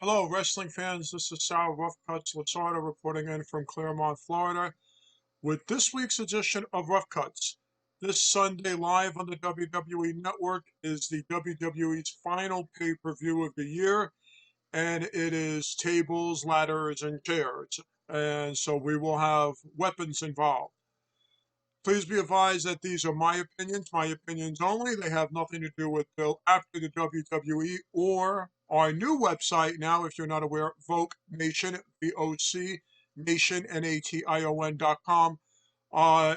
Hello, wrestling fans. This is Sal LaSardo reporting in from Claremont, Florida, with this week's edition of Rough Cuts. This Sunday, live on the WWE Network, is the WWE's final pay per view of the year, and it is tables, ladders, and chairs. And so we will have weapons involved. Please be advised that these are my opinions only. They have nothing to do with Bill after the WWE or our new website now, if you're not aware, Voc Nation, VOC Nation, NATION.com. Uh,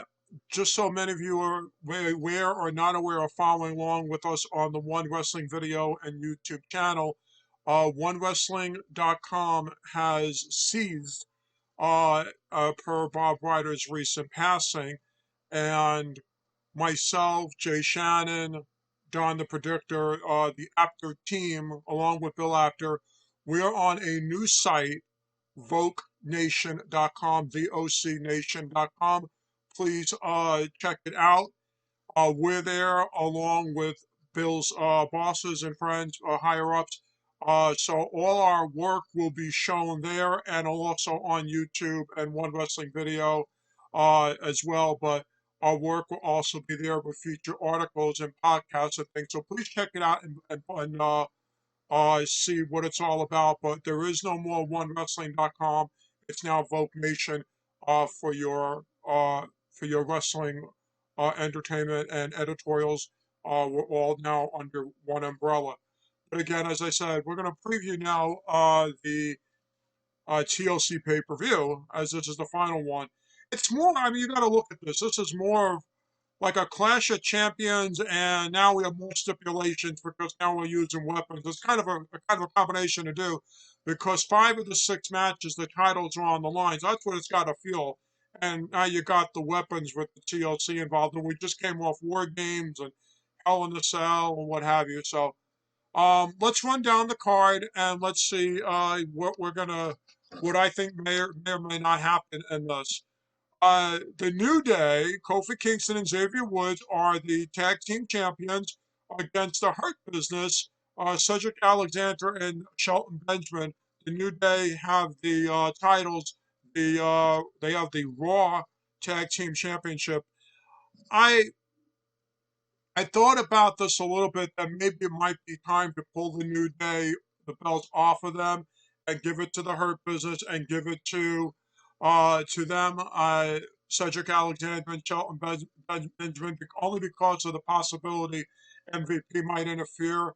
just so many of you are aware or not aware or following along with us on the One Wrestling video and YouTube channel, OneWrestling.com has seized, per Bob Ryder's recent passing, and myself, Jay Shannon, Don the Predictor, the Apter team, along with Bill Apter, we are on a new site, VOCNation.com, VOCNation.com. Please check it out. We're there along with Bill's bosses and friends, higher ups. So all our work will be shown there and also on YouTube and One Wrestling Video as well. But our work will also be there with feature articles and podcasts and things. So please check it out and see what it's all about. But there is no more OneWrestling.com. It's now Vogue Nation for your wrestling entertainment and editorials. We're all now under one umbrella. But again, as I said, we're going to preview now the TLC pay per view, as this is the final one. It's more, I mean, you got to look at this. This is more of like a Clash of Champions, and now we have more stipulations because now we're using weapons. It's kind of a combination to do, because 5 of the 6 matches, the titles are on the line. So that's what it's got to feel. And now you got the weapons with the TLC involved, and we just came off War Games and Hell in the Cell and what have you. So let's run down the card and let's see what I think may or may not happen in this. The New Day, Kofi Kingston and Xavier Woods are the tag team champions against the Hurt Business, Cedric Alexander and Shelton Benjamin. The New Day have the titles. They have the Raw Tag Team Championship. I I thought about this a little bit that maybe it might be time to pull the New Day, the belts off of them, and give it to the Hurt Business and give it to them, Cedric Alexander and Shelton Benjamin, only because of the possibility MVP might interfere.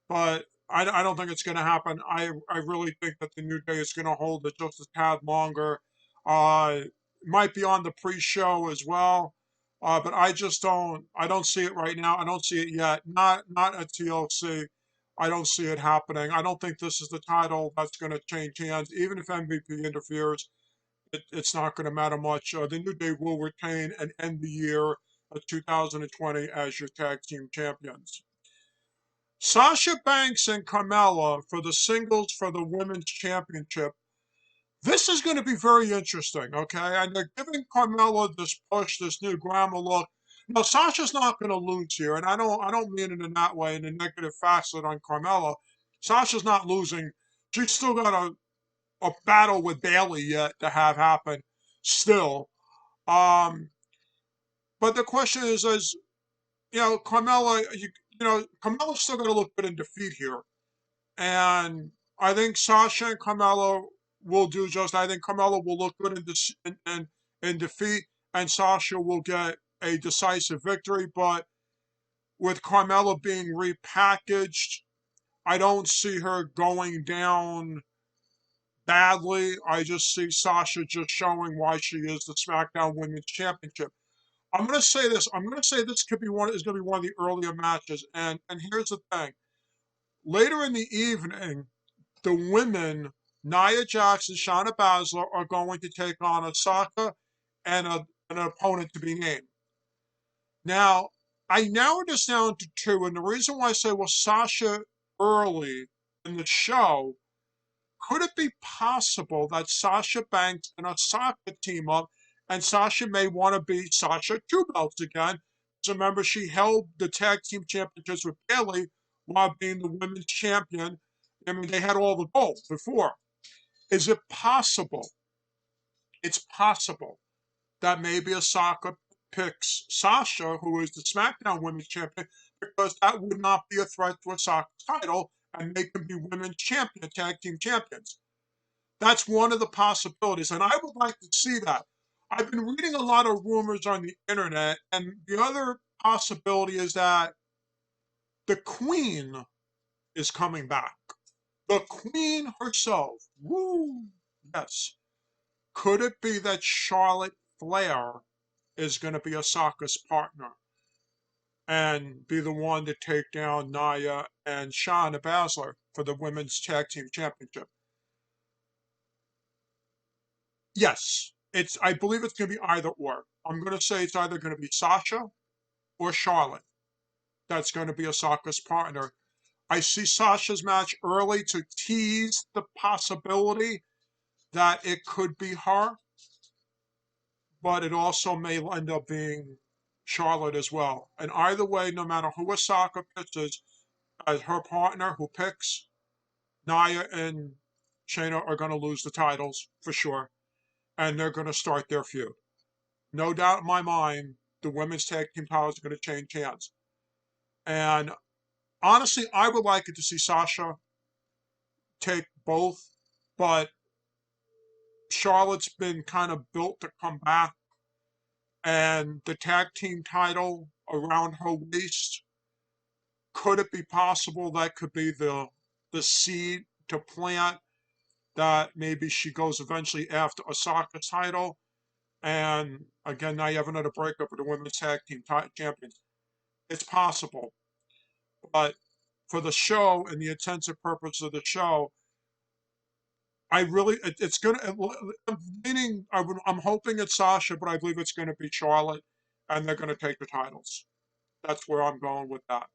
But I don't think it's going to happen. I really think that the New Day is going to hold it just a tad longer. Might be on the pre-show as well. But I don't see it right now. I don't see it yet. Not at TLC. I don't see it happening. I don't think this is the title that's going to change hands. Even if MVP interferes, it's not going to matter much. The New Day will retain and end the year of 2020 as your tag team champions. Sasha Banks and Carmella for the singles for the women's championship. This is going to be very interesting, okay? And they're giving Carmella this push, this new glamour look. Now Sasha's not going to lose here, and I don't mean it in that way, in a negative facet on Carmella. Sasha's not losing. She's still got a battle with Bailey yet to have happen. Still, um, but the question is Carmella, Carmella's still going to look good in defeat here. And I think Sasha and Carmella will do just. I think Carmella will look good in defeat, and Sasha will get a decisive victory. But with Carmella being repackaged, I don't see her going down badly. I just see Sasha just showing why she is the SmackDown Women's Championship. I'm going to say this. I'm going to say this could be one is going to be one of the earlier matches. And here's the thing. Later in the evening, the women, Nia Jax and Shayna Baszler, are going to take on Osaka and an opponent to be named. Now, I narrowed this down to two, and the reason why I say well Sasha early in the show, could it be possible that Sasha Banks and Osaka team up, and Sasha may want to beat Sasha two belts again? So remember, she held the tag team championships with Bailey while being the women's champion. I mean, they had all the gold before. Is it possible? It's possible that maybe Osaka picks Sasha, who is the SmackDown Women's Champion, because that would not be a threat to Osaka's title, and they can be Women's Champion, Tag Team Champions. That's one of the possibilities, and I would like to see that. I've been reading a lot of rumors on the internet, and the other possibility is that the Queen is coming back. The Queen herself. Woo! Yes. Could it be that Charlotte Flair is going to be Osaka's partner and be the one to take down Nia and Shayna Baszler for the Women's Tag Team Championship? Yes. I believe it's going to be either or. I'm going to say it's either going to be Sasha or Charlotte that's going to be Osaka's partner. I see Sasha's match early to tease the possibility that it could be her, but it also may end up being Charlotte as well. And either way, no matter who Osaka pitches as her partner, who picks, Nia and Shayna are going to lose the titles for sure, and they're going to start their feud. No doubt in my mind, the women's tag team titles are going to change hands. And honestly, I would like it to see Sasha take both, but Charlotte's been kind of built to come back, and the tag team title around her waist, could it be possible that could be the seed to plant that maybe she goes eventually after Osaka's title? And again, now you have another breakup with the women's tag team champions. It's possible, but for the show and the intensive purpose of the show, I really, it's gonna. Meaning, I'm hoping it's Sasha, but I believe it's going to be Charlotte, and they're going to take the titles. That's where I'm going with that.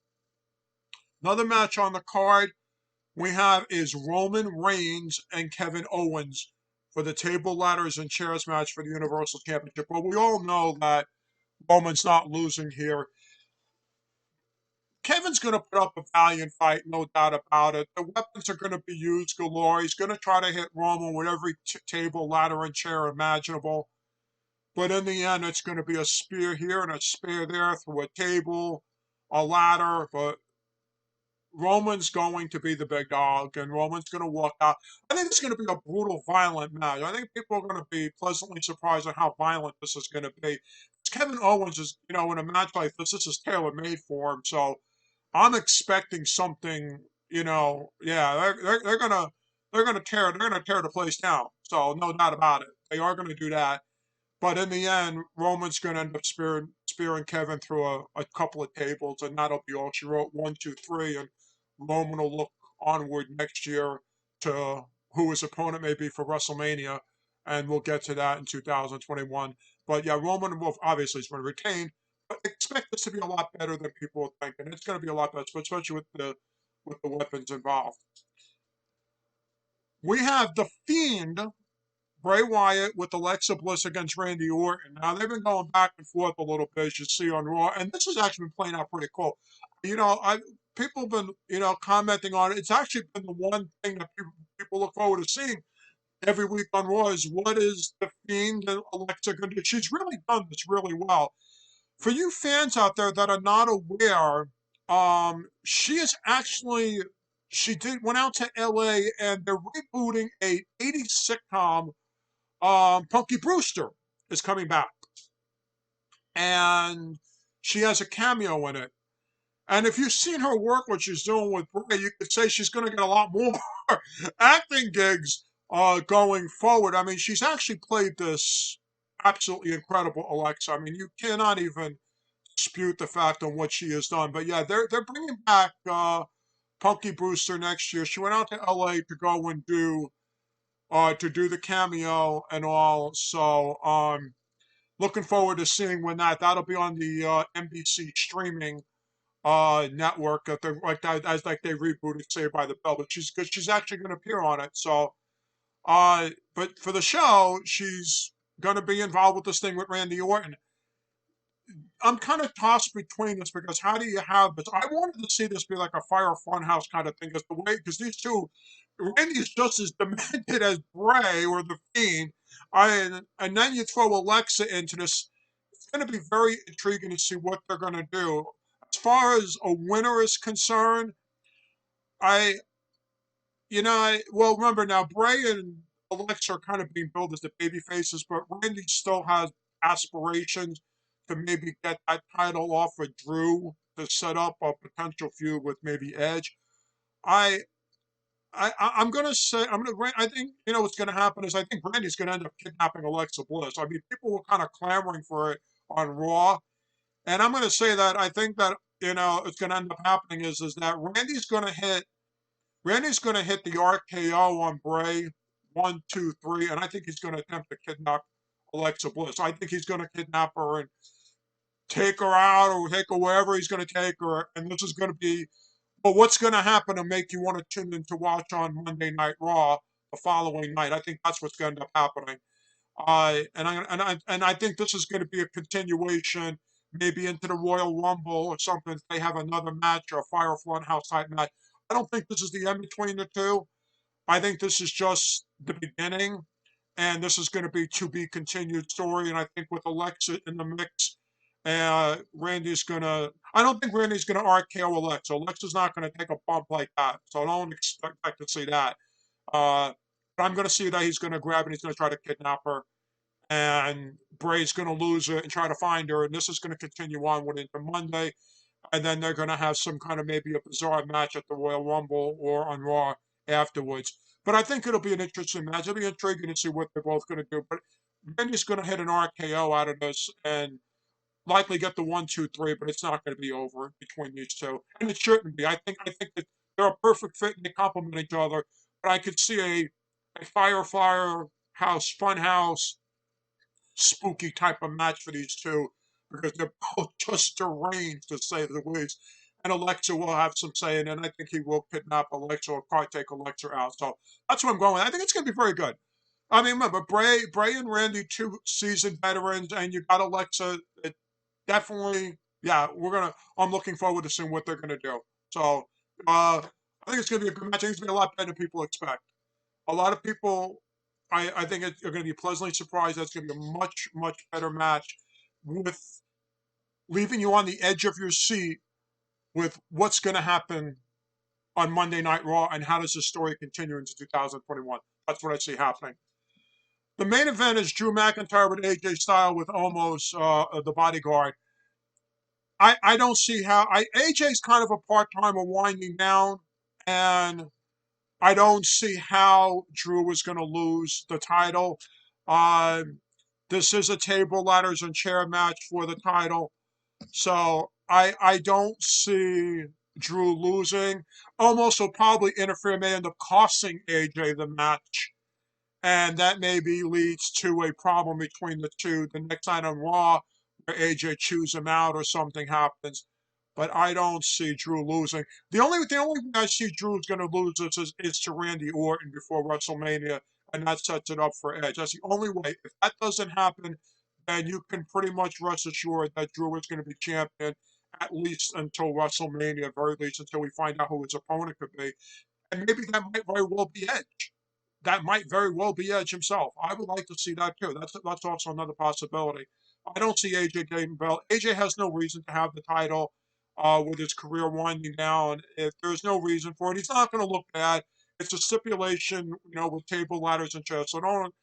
Another match on the card we have is Roman Reigns and Kevin Owens for the table, ladders, and chairs match for the Universal Championship. Well, we all know that Roman's not losing here. Kevin's going to put up a valiant fight, no doubt about it. The weapons are going to be used galore. He's going to try to hit Roman with every table, ladder, and chair imaginable. But in the end, it's going to be a spear here and a spear there through a table, a ladder. But Roman's going to be the big dog, and Roman's going to walk out. I think it's going to be a brutal, violent match. I think people are going to be pleasantly surprised at how violent this is going to be. Kevin Owens is, in a match like this is tailor made for him. So I'm expecting something. Yeah, they're gonna tear the place down. So no doubt about it, they are going to do that. But in the end, Roman's going to end up spearing Kevin through a couple of tables, and that'll be all she wrote. 1, 2, 3, and Roman will look onward next year to who his opponent may be for WrestleMania, and we'll get to that in 2021. But yeah, Roman will obviously is going to retain, but expect this to be a lot better than people are thinking. It's going to be a lot better, especially with the weapons involved. We have the Fiend Bray Wyatt with Alexa Bliss against Randy Orton. Now they've been going back and forth a little bit, as you see on Raw, and this has actually been playing out pretty cool. People have been commenting on it. It's actually been the one thing that people look forward to seeing every week on Raw is what is the Fiend and Alexa going to do. She's really done this really well. For you fans out there that are not aware, she is actually went out to LA and they're rebooting a 80s sitcom. Punky Brewster is coming back, and she has a cameo in it. And if you've seen her work, what she's doing with Bray, you could say she's going to get a lot more acting gigs going forward. I mean, she's actually played this absolutely incredible Alexa. I mean, you cannot even dispute the fact on what she has done. But yeah, they're bringing back Punky Brewster next year. She went out to LA to go and do the cameo and all. So looking forward to seeing when that'll be on the NBC streaming network that they're like that as like they rebooted Saved by the Bell, but she's actually going to appear on it. So but for the show, she's going to be involved with this thing with Randy Orton. I'm kind of tossed between this because how do you have this? I wanted to see this be like a Fire Funhouse kind of thing, because the way because these two, Randy is just as demented as Bray or the Fiend, and then you throw Alexa into this. It's going to be very intriguing to see what they're going to do. As far as a winner is concerned, I well, remember now, Bray and Alexa are kind of being billed as the baby faces, but Randy still has aspirations to maybe get that title off of Drew to set up a potential feud with maybe Edge. I, I'm gonna say I think what's gonna happen is I think Randy's gonna end up kidnapping Alexa Bliss. I mean, people were kind of clamoring for it on Raw, and I'm gonna say that I think that it's gonna end up happening is that Randy's going to hit the RKO on Bray, one, two, three, and I think he's going to attempt to kidnap Alexa Bliss. I think he's going to kidnap her and take her out or take her wherever he's going to take her. And this is going to be, but what's going to happen to make you want to tune in to watch on Monday Night Raw the following night? I think that's what's going to end up happening. And I think this is going to be a continuation, maybe into the Royal Rumble or something. If they have another match or a Fire Funhouse type match. I don't think this is the end between the two. I think this is just the beginning, and this is going to be continued story. And I think with Alexa in the mix, Randy's gonna. I don't think Randy's gonna RKO Alexa. Alexa's not gonna take a bump like that, so I don't expect to see that. Uh, but I'm gonna see that he's gonna grab and he's gonna try to kidnap her, and Bray's gonna lose it and try to find her, and this is gonna continue on with into Monday, and then they're going to have some kind of maybe a bizarre match at the Royal Rumble or on Raw afterwards. But I think it'll be an interesting match. It'll be intriguing to see what they're both going to do. But Randy's going to hit an RKO out of this and likely get the one, two, three, but it's not going to be over between these two, and it shouldn't be. I think that they're a perfect fit and they complement each other. But I could see a Fire House Fun House spooky type of match for these two because they're both just deranged to say the least. And Alexa will have some say in it, and I think he will kidnap Alexa or probably take Alexa out. So that's what I'm going with. I think it's going to be very good. I mean, remember, Bray and Randy, two seasoned veterans, and you got Alexa. It definitely, yeah, I'm looking forward to seeing what they're going to do. So I think it's going to be a good match. I think it's going to be a lot better than people expect. A lot of people, I think are going to be pleasantly surprised. That's going to be a much, much better match with leaving you on the edge of your seat with what's going to happen on Monday Night Raw and how does the story continue into 2021. That's what I see happening. The main event is Drew McIntyre with AJ Styles with almost the bodyguard. I don't see how AJ's kind of a part timer winding down, and I don't see how Drew is going to lose the title. This is a table, ladders, and chair match for the title. So I don't see Drew losing. Almost will probably interfere, may end up costing AJ the match. And that maybe leads to a problem between the two the next night on Raw where AJ chews him out or something happens. But I don't see Drew losing. The only way I see Drew's going to lose this is to Randy Orton before WrestleMania, and that sets it up for Edge. That's the only way. If that doesn't happen, then you can pretty much rest assured that Drew is going to be champion at least until WrestleMania, very least until we find out who his opponent could be. And maybe that might very well be Edge. That might very well be Edge himself. I would like to see that too. That's also another possibility. I don't see AJ getting the belt. AJ has no reason to have the title with his career winding down. If there's no reason for it, he's not going to look bad. It's a stipulation, with table, ladders, and chairs. So don't,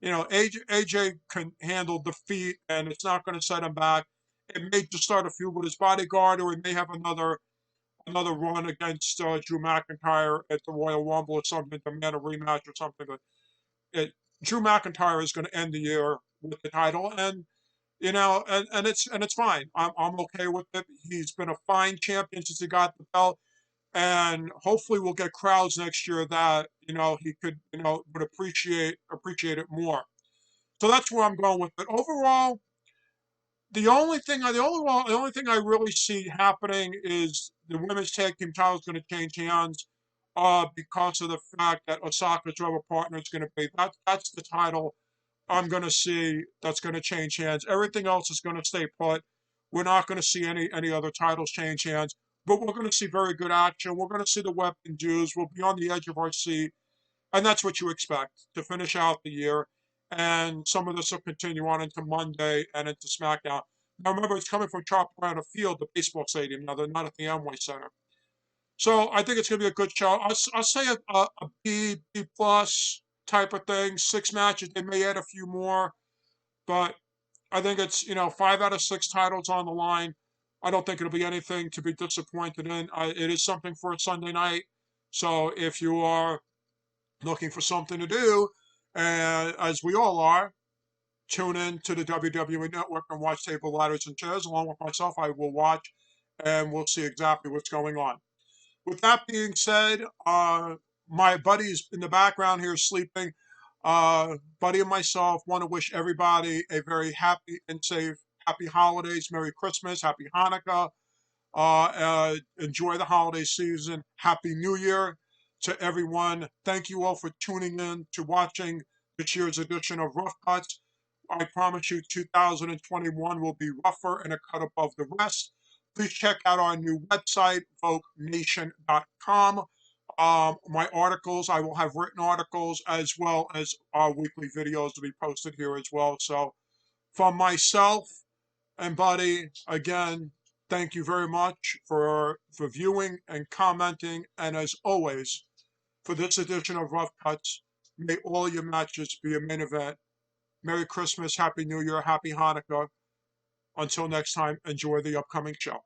AJ can handle defeat, and it's not going to set him back. It may just start a feud with his bodyguard, or he may have another run against Drew McIntyre at the Royal Rumble or something, demand a rematch or something. But Drew McIntyre is going to end the year with the title, and and it's fine. I'm okay with it. He's been a fine champion since he got the belt, and hopefully we'll get crowds next year that he could would appreciate it more. So that's where I'm going with it. Overall, the only thing I really see happening is the women's tag team title is going to change hands, because of the fact that Osaka's rubber partner is going to be that's the title I'm going to see that's going to change hands. Everything else is going to stay put. We're not going to see any other titles change hands, but we're going to see very good action. We're going to see the weapons used. We'll be on the edge of our seat, and that's what you expect to finish out the year. And some of this will continue on into Monday and into SmackDown. Now remember, it's coming from Chop Around the Field, the baseball stadium. Now they're not at the Amway Center. So I think it's going to be a good show. I'll say a B plus type of thing. 6 matches. They may add a few more, but I think it's 5 out of 6 titles on the line. I don't think it'll be anything to be disappointed in. It is something for a Sunday night. So if you are looking for something to do, as we all are, tune in to the WWE Network and watch Table Ladders and Chairs. Along with myself, I will watch, and we'll see exactly what's going on. With that being said, my buddy's in the background here sleeping. Buddy and myself want to wish everybody a very happy and safe, happy holidays, Merry Christmas, Happy Hanukkah. Enjoy the holiday season. Happy New Year to everyone. Thank you all for tuning in to watching this year's edition of Rough Cuts. I promise you 2021 will be rougher and a cut above the rest. Please check out our new website, VogueNation.com. My articles, I will have written articles as well as our weekly videos to be posted here as well. So from myself and Buddy, again, thank you very much for viewing and commenting. And as always, for this edition of Rough Cuts, may all your matches be a main event. Merry Christmas, Happy New Year, Happy Hanukkah. Until next time, enjoy the upcoming show.